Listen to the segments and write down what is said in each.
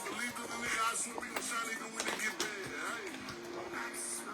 Believe the nigga, I swear we gon' shine even when they get bad. Hey.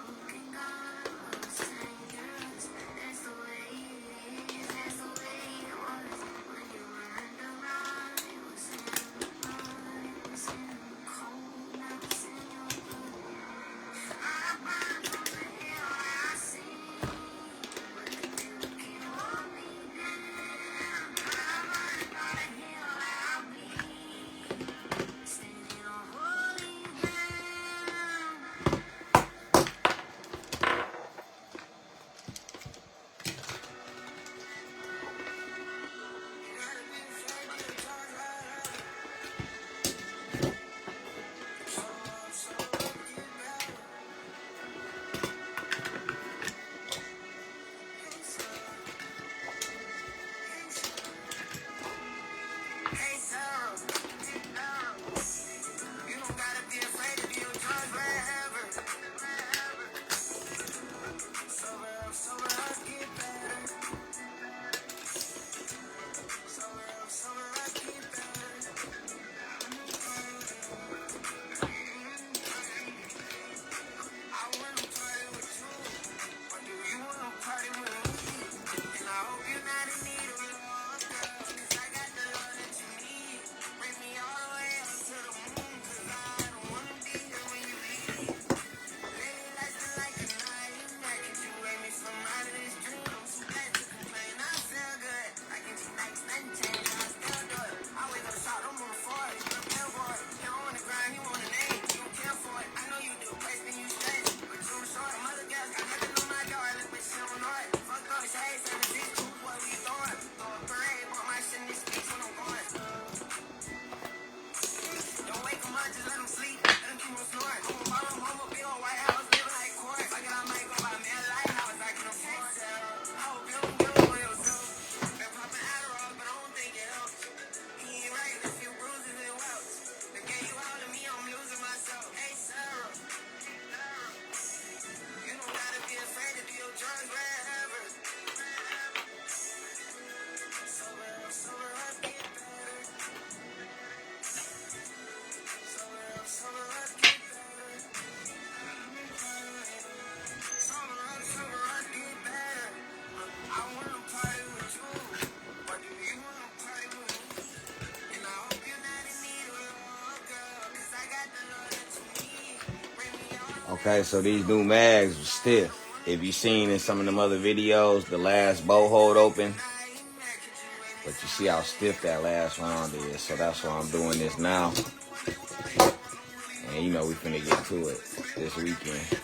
Okay, so these new mags were stiff. If you seen in some of them other videos, the last bow hold open, but you see how stiff that last round is. So that's why I'm doing this now. And you know we finna get to it this weekend.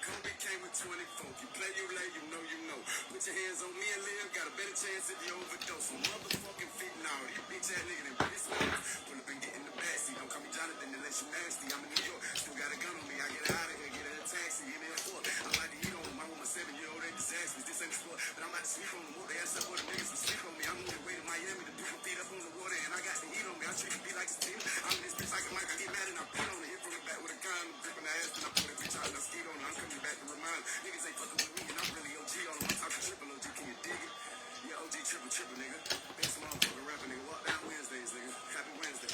Kobe came with 24. You play, you lay, you know, you know. Put your hands on me and live, got a better chance if you overdose. So motherfucking fit now. These bitch ass niggas and piss me off. Pull up and get in the backseat. Don't call me Jonathan unless you nasty. I'm in New York, still got a gun on me. I get out of here, get in a taxi, get in a court. I like to eat on them. I'm with my 7-year-old, they disastrous. This ain't a sport, but I'm about to sleep on them. Whoop their ass up with the niggas who sleep on me. I'm on the way to Miami to do my feet up on the water, and I got the heat on me. I treat the beat like a steam. I'm in this bitch like a mic. I get mad and I beat on it. Hit from the back with a gun, gripping the ass, and I put a bitch out and I skeet on it. I'm coming back to remind niggas ain't fucking with me, and I'm really OG on them. I'm talking triple OG, can you dig it? Yeah, OG triple, nigga. Best motherfucking rapper, nigga. Walk down Wednesdays, nigga. Happy Wednesday.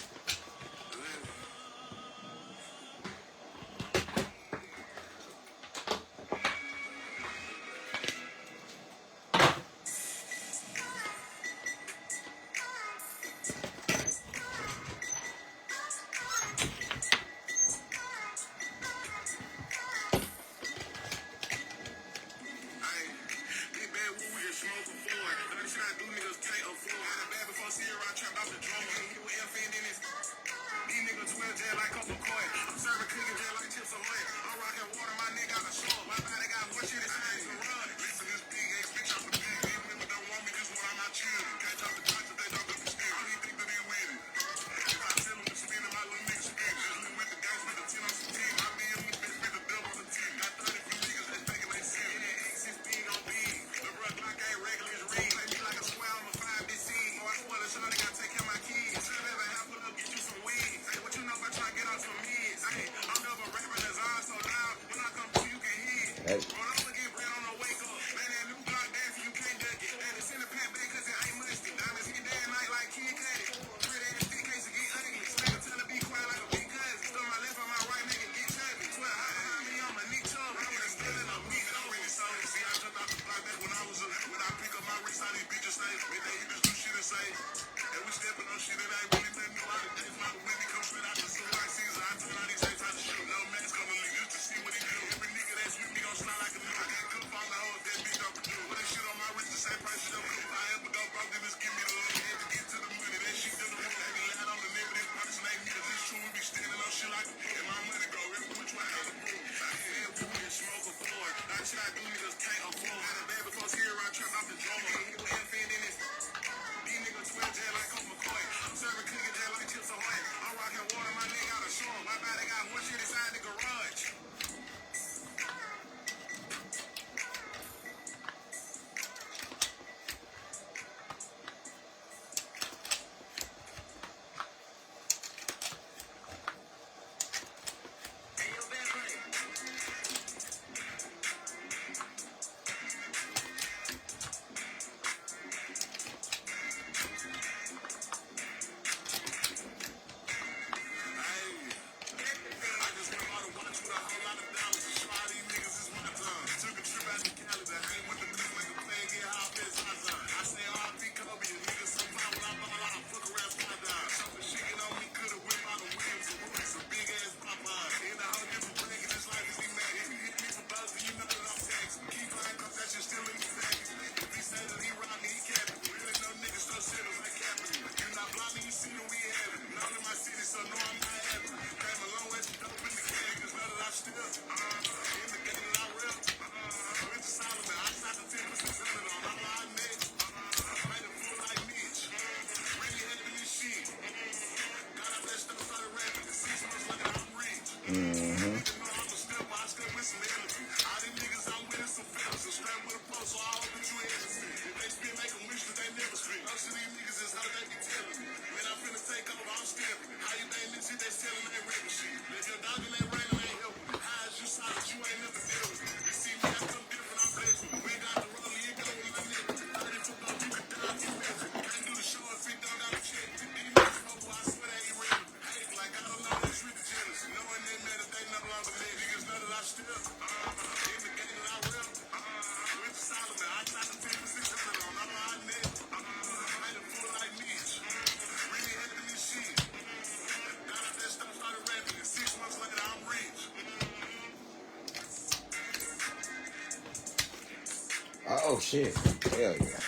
Oh shit. Hell yeah.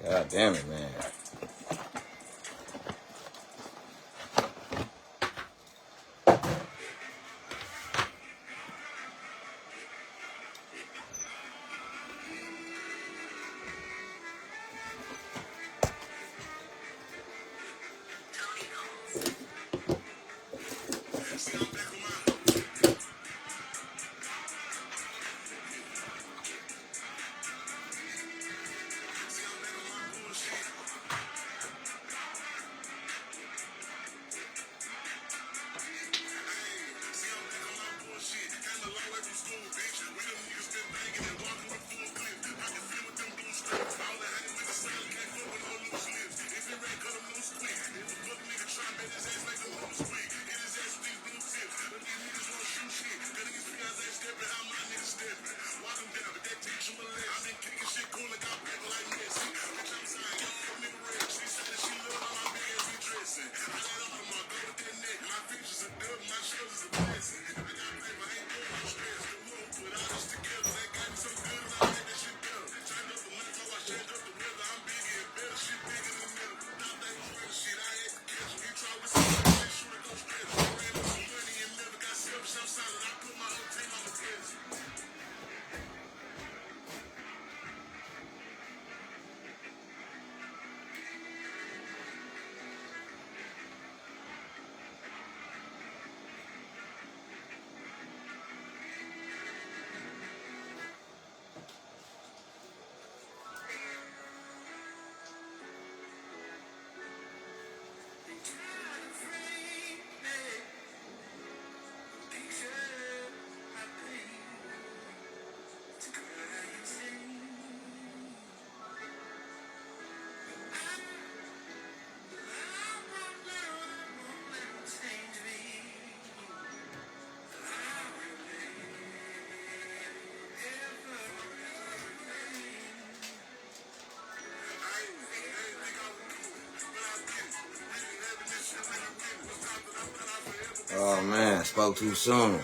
God damn it, man. Oh man, spoke too soon.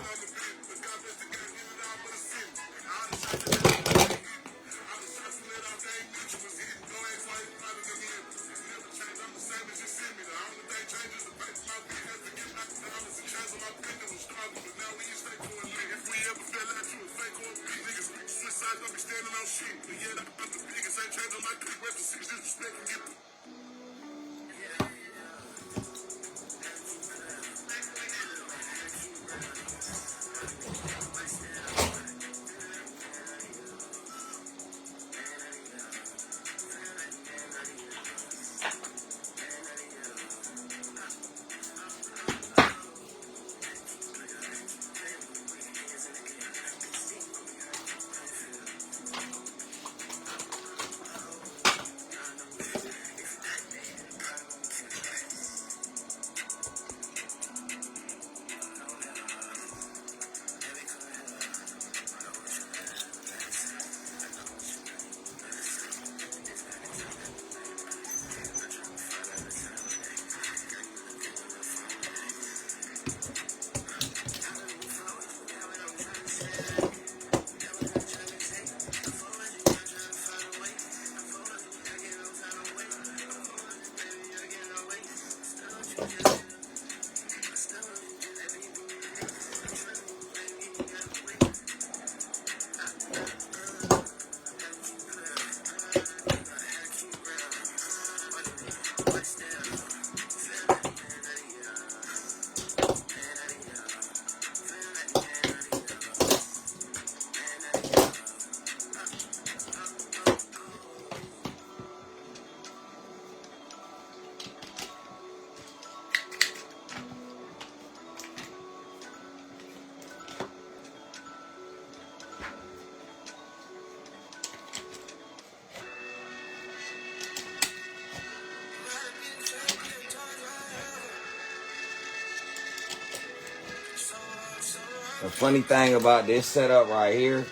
The funny thing about this setup right here,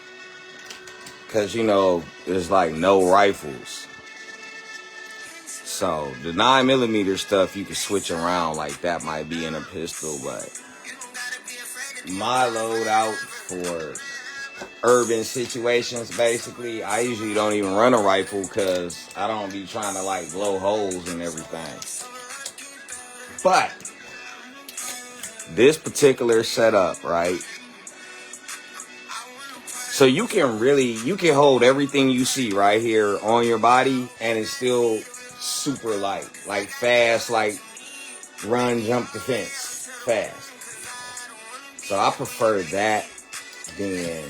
because you know, there's like no rifles. So the 9mm stuff you can switch around, like that might be in a pistol, but my loadout for urban situations, basically, I usually don't even run a rifle because I don't be trying to like blow holes and everything. But this particular setup, right? So you can hold everything you see right here on your body and it's still super light, like fast, like run, jump the fence, fast. So I prefer that than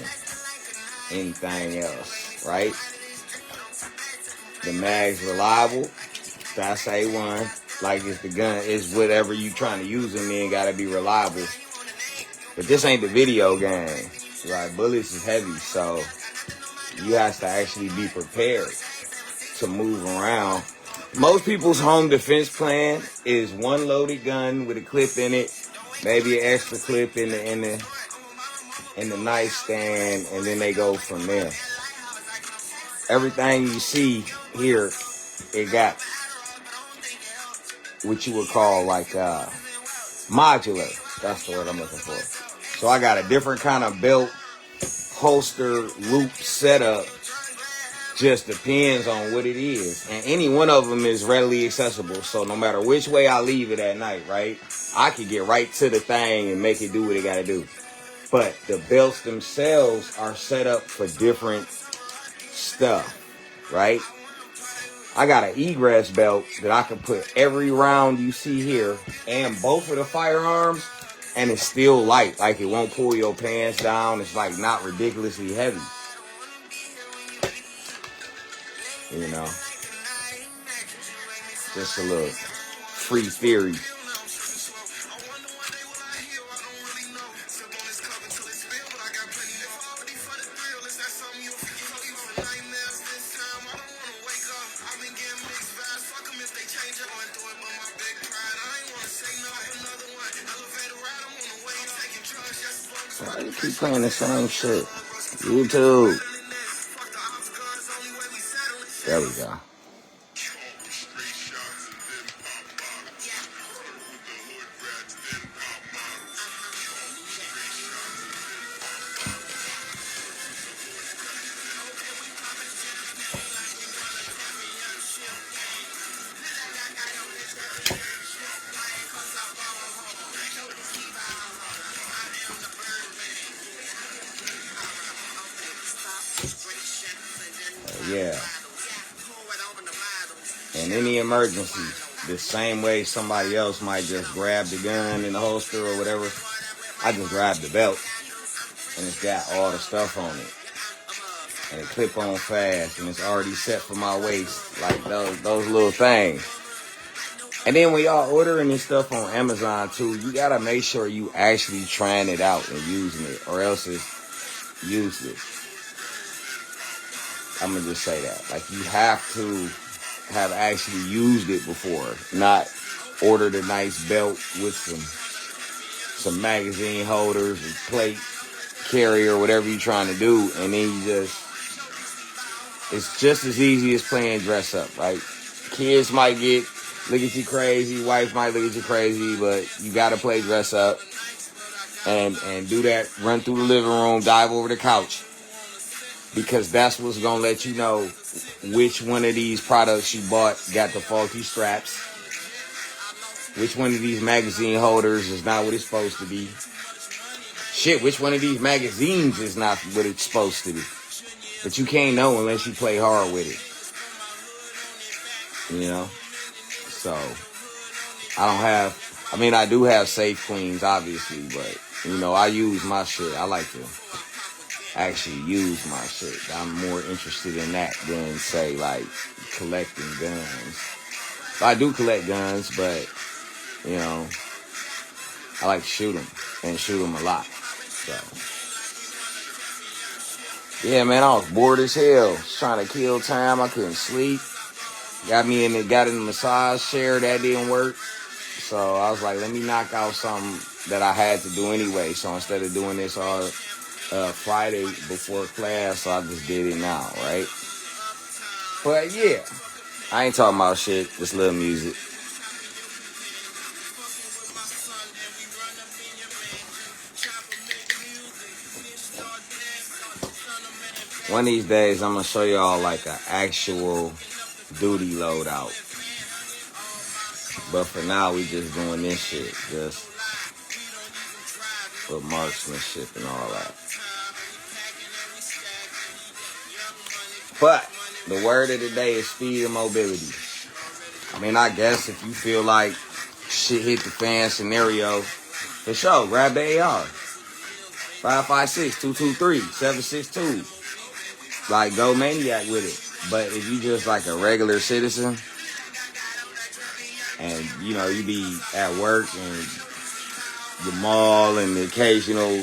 anything else, right? The mag's reliable, that's A1. Like it's the gun, it's whatever you trying to use in there, gotta be reliable. But this ain't the video game. Right, bullets is heavy, so you have to actually be prepared to move around. Most people's home defense plan is one loaded gun with a clip in it, maybe an extra clip in the nightstand, and then they go from there. Everything you see here, it got what you would call like Modular. That's the word I'm looking for. So I got a different kind of belt holster loop setup. Just depends on what it is. And any one of them is readily accessible. So no matter which way I leave it at night, right, I could get right to the thing and make it do what it got to do. But the belts themselves are set up for different stuff, right? I got an egress belt that I can put every round you see here and both of the firearms, and it's still light. Like, it won't pull your pants down. It's like not ridiculously heavy. You know, just a little free theory. Why you keep playing the same shit? YouTube. There we go. Yeah. In any emergency, the same way somebody else might just grab the gun in the holster or whatever, I just grab the belt and it's got all the stuff on it. And it clip on fast and it's already set for my waist, like those little things. And then when y'all ordering this stuff on Amazon too, you gotta make sure you actually trying it out and using it, or else it's useless. I'm gonna just say that. Like, you have to have actually used it before, not ordered a nice belt with some magazine holders and plate carrier, whatever you're trying to do, and then it's just as easy as playing dress up, right? Kids might look at you crazy, wife might look at you crazy, but you gotta play dress up and do that, run through the living room, dive over the couch. Because that's what's going to let you know which one of these products you bought got the faulty straps. Which one of these magazine holders is not what it's supposed to be. Shit, which one of these magazines is not what it's supposed to be. But you can't know unless you play hard with it. You know? So, I do have safe cleans, obviously, but, you know, I use my shit. I like to actually use my shit. I'm more interested in that than, say, like, collecting guns. I do collect guns, but, you know, I like to shoot them, and shoot them a lot. So, yeah, man, I was bored as hell. Just trying to kill time. I couldn't sleep. Got in the massage chair. That didn't work. So I was like, let me knock out something that I had to do anyway. So instead of doing this all Friday before class, so I just did it now, right? But yeah, I ain't talking about shit, just little music. One of these days, I'm gonna show y'all like an actual duty loadout. But for now, we just doing this shit, just for marksmanship and all that. But the word of the day is speed and mobility. I mean, I guess if you feel like shit hit the fan scenario, for sure, grab the AR. 556-223-762. Like, go maniac with it. But if you just like a regular citizen, and you know, you be at work and the mall and the occasional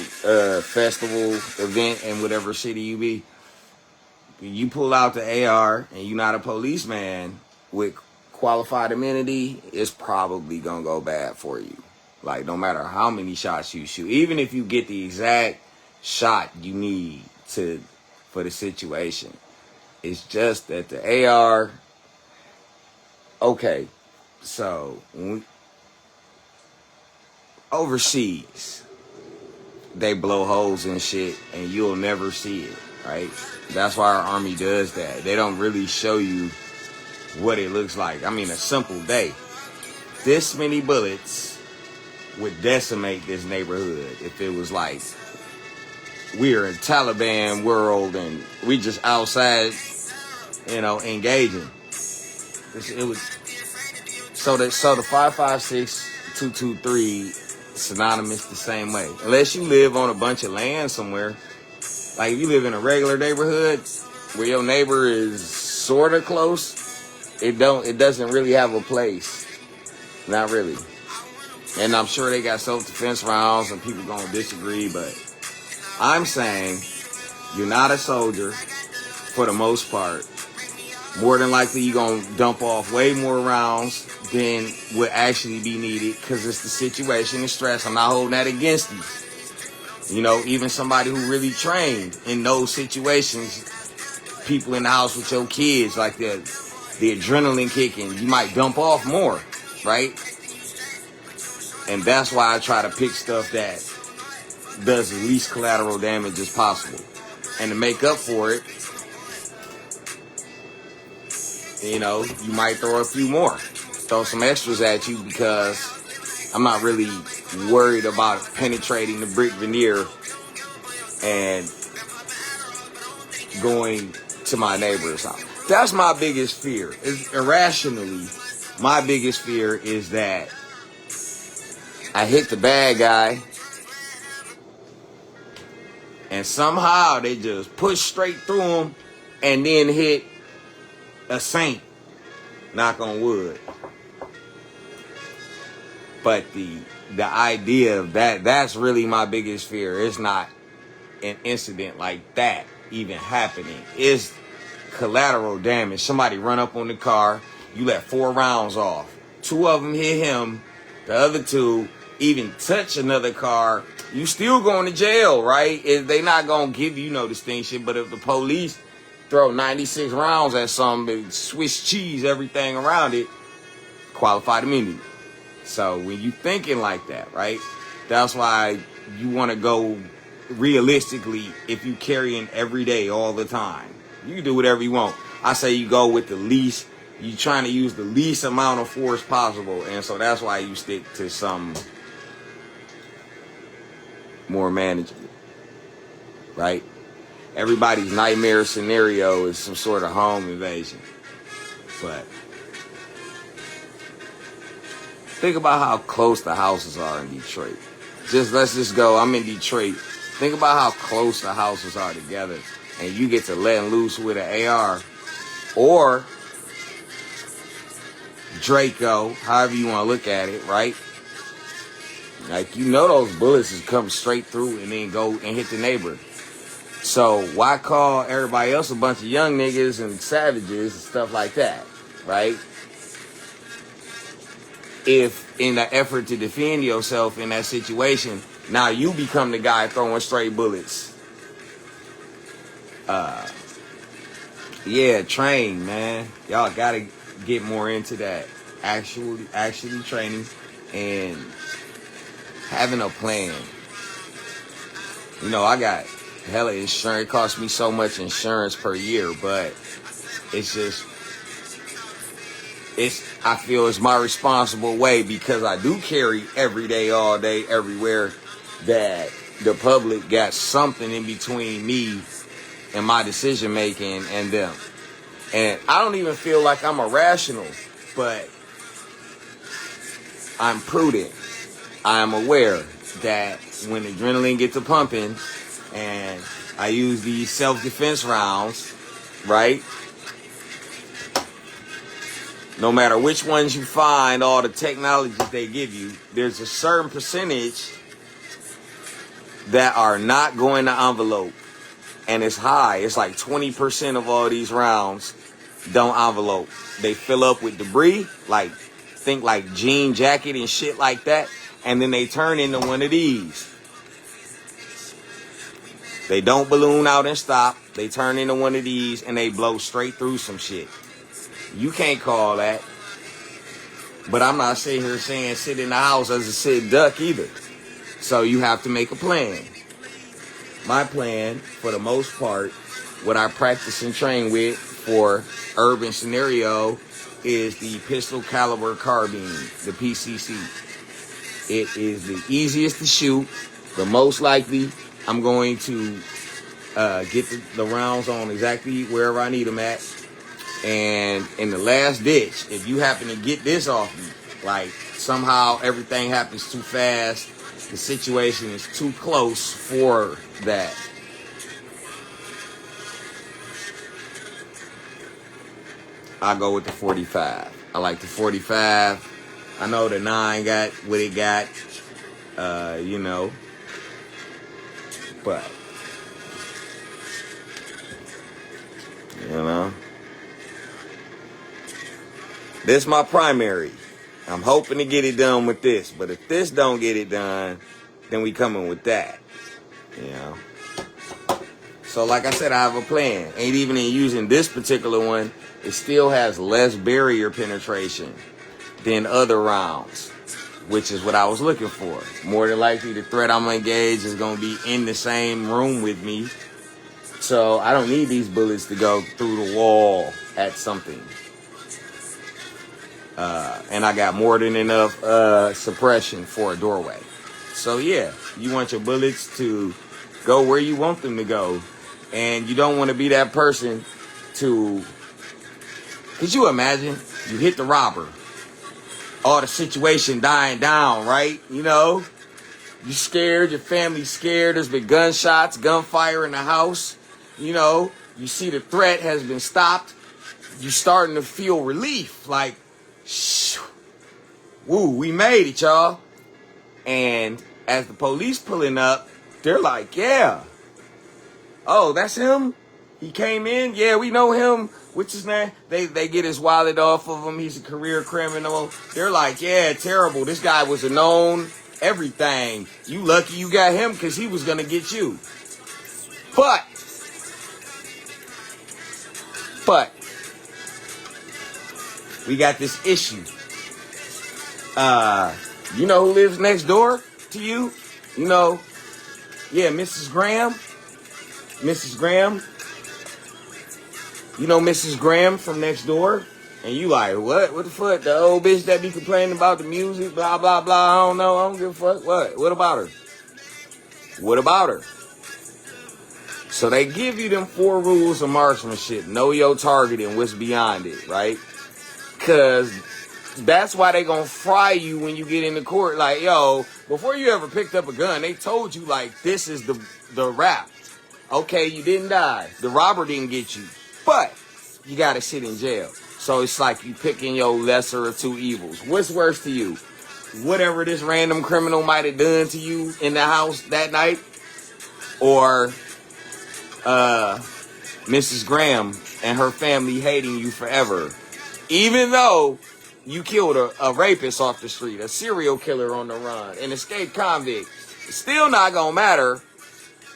festival event in whatever city you be, you pull out the AR and you're not a policeman with qualified immunity, it's probably gonna go bad for you. Like, no matter how many shots you shoot, even if you get the exact shot you need for the situation, it's just that the AR, okay, so overseas, they blow holes in shit and you'll never see it, right? That's why our army does that. They don't really show you what it looks like. I mean, a simple day. This many bullets would decimate this neighborhood if it was like we're in Taliban world and we just outside, engaging. It was so the 556-223 synonymous the same way. Unless you live on a bunch of land somewhere, like if you live in a regular neighborhood where your neighbor is sort of close, it doesn't really have a place. Not really. And I'm sure they got self-defense rounds and people gonna disagree, but I'm saying you're not a soldier for the most part. More than likely you're gonna dump off way more rounds than would actually be needed because it's the situation and stress. I'm not holding that against you. Even somebody who really trained in those situations, people in the house with your kids, like the adrenaline kicking, you might dump off more, right? And that's why I try to pick stuff that does the least collateral damage as possible. And to make up for it, you might throw a few more. Throw some extras at you because I'm not really worried about penetrating the brick veneer and going to my neighbor's house. That's my biggest fear. Irrationally, my biggest fear is that I hit the bad guy and somehow they just push straight through him and then hit a saint. Knock on wood. But the idea of that's really my biggest fear. It's not an incident like that even happening. It's collateral damage. Somebody run up on the car, you let 4 rounds off. 2 of them hit him, the other 2 even touch another car, you still going to jail, right? They not going to give you no distinction, but if the police throw 96 rounds at something, Swiss cheese everything around it, qualified immunity. So when you thinking like that, right, that's why you want to go realistically if you carrying every day all the time. You can do whatever you want. I say you go with the least, you trying to use the least amount of force possible, and so that's why you stick to some more manageable, right? Everybody's nightmare scenario is some sort of home invasion. But think about how close the houses are in Detroit. Let's just go. I'm in Detroit. Think about how close the houses are together. And you get to let loose with an AR or Draco, however you want to look at it, right? Like, those bullets is come straight through and then go and hit the neighbor. So why call everybody else a bunch of young niggas and savages and stuff like that, right? If in the effort to defend yourself in that situation, now you become the guy throwing straight bullets. Train, man. Y'all gotta get more into that. Actually training and having a plan. I got hella insurance. It costs me so much insurance per year, but I feel it's my responsible way because I do carry every day, all day, everywhere, that the public got something in between me and my decision making and them. And I don't even feel like I'm irrational, but I'm prudent. I'm aware that when adrenaline gets to pumping and I use these self-defense rounds, right? No matter which ones you find, all the technologies they give you, there's a certain percentage that are not going to envelope. And it's high. It's like 20% of all these rounds don't envelope. They fill up with debris, think like jean jacket and shit like that. And then they turn into one of these. They don't balloon out and stop. They turn into one of these and they blow straight through some shit. You can't call that. But I'm not sitting here saying sit in the house as a sit duck either. So you have to make a plan. My plan, for the most part, what I practice and train with for urban scenario is the pistol caliber carbine, the PCC. It is the easiest to shoot. The most likely, I'm going to get the rounds on exactly wherever I need them at. And in the last ditch, if you happen to get this off me, like somehow everything happens too fast, the situation is too close for that, I go with the 45. I like the 45. I know the 9 got what it got, you know, but, you know, this is my primary. I'm hoping to get it done with this, but if this don't get it done, then we coming with that, you know. So like I said, I have a plan. Ain't even in using this particular one, it still has less barrier penetration than other rounds, which is what I was looking for. More than likely, the threat I'm gonna engage is gonna be in the same room with me. So I don't need these bullets to go through the wall at something. And I got more than enough suppression for a doorway. So yeah, you want your bullets to go where you want them to go. And you don't want to be that person to... Could you imagine? You hit the robber. All the situation dying down, right? You know? You scared, your family's scared. There's been gunshots, gunfire in the house. You know? You see the threat has been stopped. You starting to feel relief. Like, shh, woo, we made it, y'all. And as the police pulling up, they're like, yeah. Oh, that's him? He came in? Yeah, we know him. What's his name? They get his wallet off of him. He's a career criminal. They're like, yeah, terrible. This guy was a known everything. You lucky you got him because he was going to get you. But, we got this issue. You know who lives next door to you? You know, yeah, Mrs. Graham. Mrs. Graham. You know Mrs. Graham from next door? And you like, what? What the fuck? The old bitch that be complaining about the music, blah, blah, blah. I don't know. I don't give a fuck. What? What about her? What about her? So they give you them 4 rules of marksmanship. Know your target and what's beyond it, right? Because that's why they gonna fry you when you get into court. Like, yo, before you ever picked up a gun, they told you, like, this is the rap. Okay, you didn't die. The robber didn't get you. But you gotta sit in jail. So it's like you picking your lesser of 2 evils. What's worse to you? Whatever this random criminal might have done to you in the house that night? Or Mrs. Graham and her family hating you forever. Even though you killed a rapist off the street, a serial killer on the run, an escaped convict. It's still not gonna matter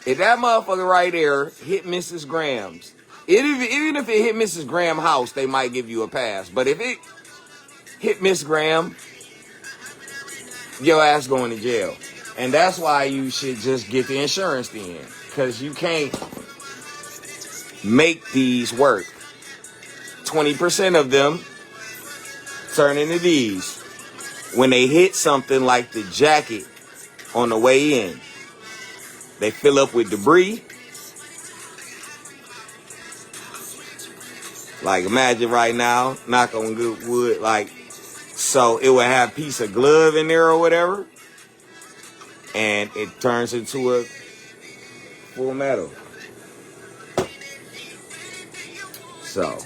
if that motherfucker right there hit Mrs. Graham's. Even if it hit Mrs. Graham's house, they might give you a pass. But if it hit Miss Graham, your ass going to jail. And that's why you should just get the insurance then. Because you can't make these work. 20% of them turn into these when they hit something like the jacket on the way in. They fill up with debris. Like, imagine right now, knock on good wood, like, so it would have a piece of glove in there or whatever, and it turns into a full metal. So,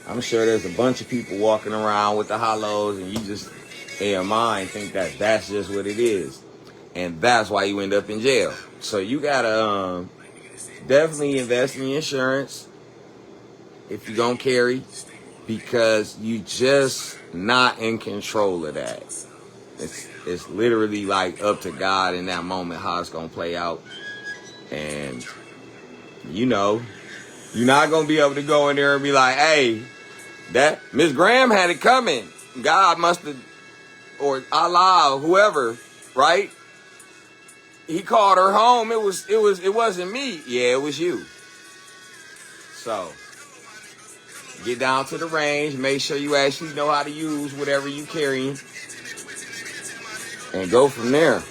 I'm sure there's a bunch of people walking around with the hollows, and you just, in your mind, think that that's just what it is. And that's why you end up in jail. So you gotta definitely invest in your insurance if you're gonna carry, because you just not in control of that. It's literally like up to God in that moment how it's gonna play out. And you know, you're not gonna be able to go in there and be like, hey, that Miss Graham had it coming. God must have, or Allah, or whoever, right? He called her home. It wasn't me. Yeah, it was you. So get down to the range. Make sure you actually know how to use whatever you carrying, and go from there.